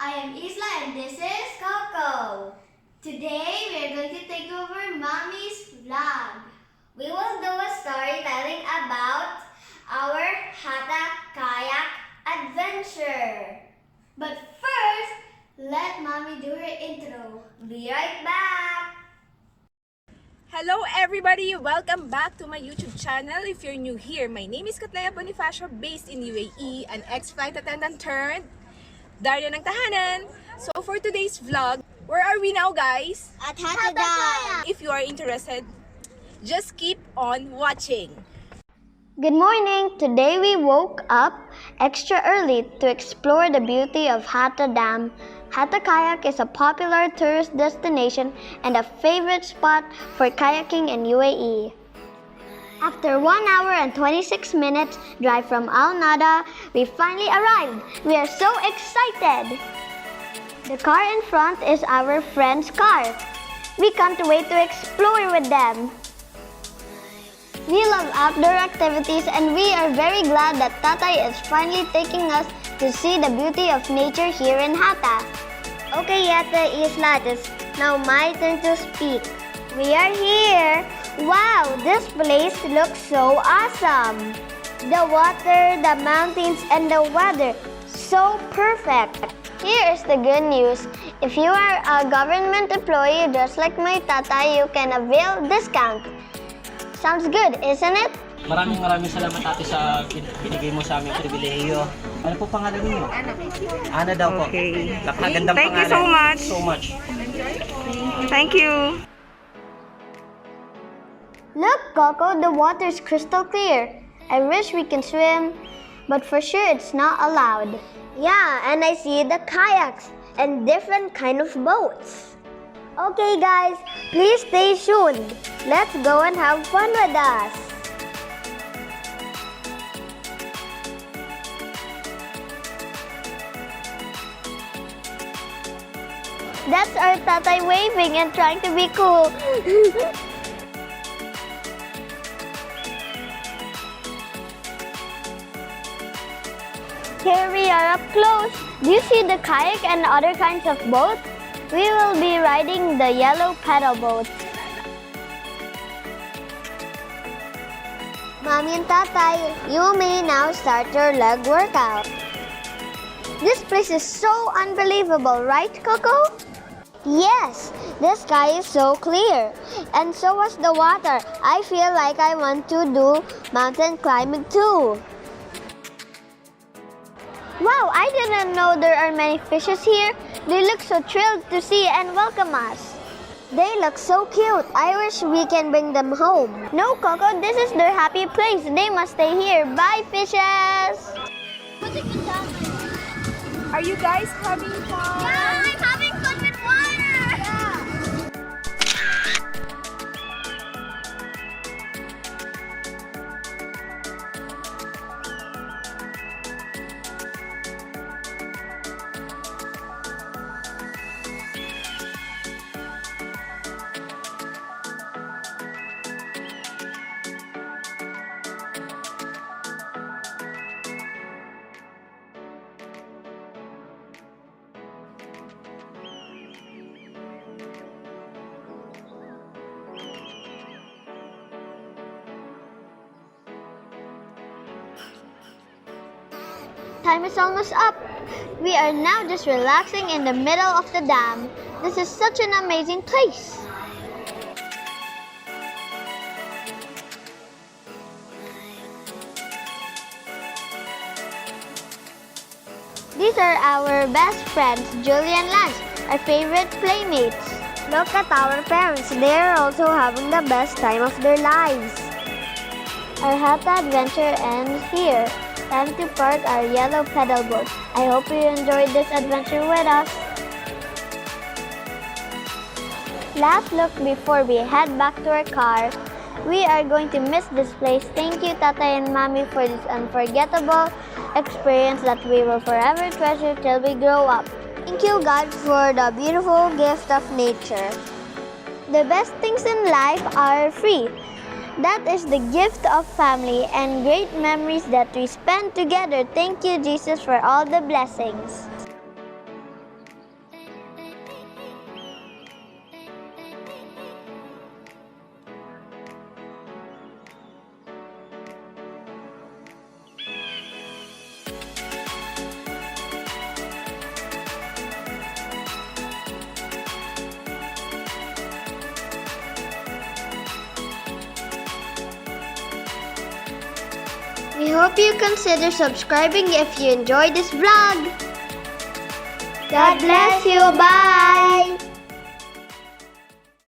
I am Ysla and this is Coco. Today we are going to take over Mommy's vlog. We will do a storytelling about our Hatta Kayak Adventure. But first, let Mommy do her intro. Be right back. Hello everybody! Welcome back to my YouTube channel. If you're new here, my name is Catlea based in UAE, an ex-flight attendant turned Darya ng tahanan. So for today's vlog, where are we now guys? At Hatta Dam. If you are interested, just keep on watching. Good morning! Today we woke up extra early to explore the beauty of Hatta Dam. Hatta Kayak is a popular tourist destination and a favorite spot for kayaking in UAE. After 1 hour and 26 minutes drive from Al Nada, we finally arrived. We are so excited! The car in front is our friend's car. We can't wait to explore with them. We love outdoor activities and we are very glad that Tatay is finally taking us to see the beauty of nature here in Hatta. Okay, Hatta Ysla, it's now my turn to speak. We are here. Wow, this place looks so awesome. The water, the mountains, and the weather, so perfect. Here is the good news. If you are a government employee just like my tatay, you can avail discount. Sounds good, isn't it? Maraming salamat ate sa binigay mo sa aming pribilehiyo. Ano po pangalan niyo? Ana daw po. Okay. Napakagandang Thank you pangalan. so much. Thank you. Look, Coco, the water is crystal clear. I wish we can swim, but for sure it's not allowed. Yeah, and I see the kayaks and different kind of boats. Okay guys, please stay tuned. Let's go and have fun with us. That's our tatay waving and trying to be cool. Here we are up close. Do you see the kayak and other kinds of boats? We will be riding the yellow pedal boat. Mommy and Tatay, you may now start your leg workout. This place is so unbelievable, right, Coco? Yes, the sky is so clear. And so was the water. I feel like I want to do mountain climbing too. Wow, I didn't know there are many fishes here. They look so thrilled to see and welcome us. They look so cute. I wish we can bring them home. No, Coco, this is their happy place. They must stay here. Bye, fishes! Are you guys having fun? Yeah, I'm having fun with water! Yeah. Time is almost up. We are now just relaxing in the middle of the dam. This is such an amazing place. These are our best friends, Julie and Lance, our favorite playmates. Look at our parents. They are also having the best time of their lives. Our Hatta adventure ends here. Time to park our yellow pedal boat. I hope you enjoyed this adventure with us. Last look before we head back to our car. We are going to miss this place. Thank you, Tata and Mommy, for this unforgettable experience that we will forever treasure till we grow up. Thank you, God, for the beautiful gift of nature. The best things in life are free. That is the gift of family and great memories that we spend together. Thank you, Jesus, for all the blessings. We hope you consider subscribing if you enjoyed this vlog. God bless you. Bye.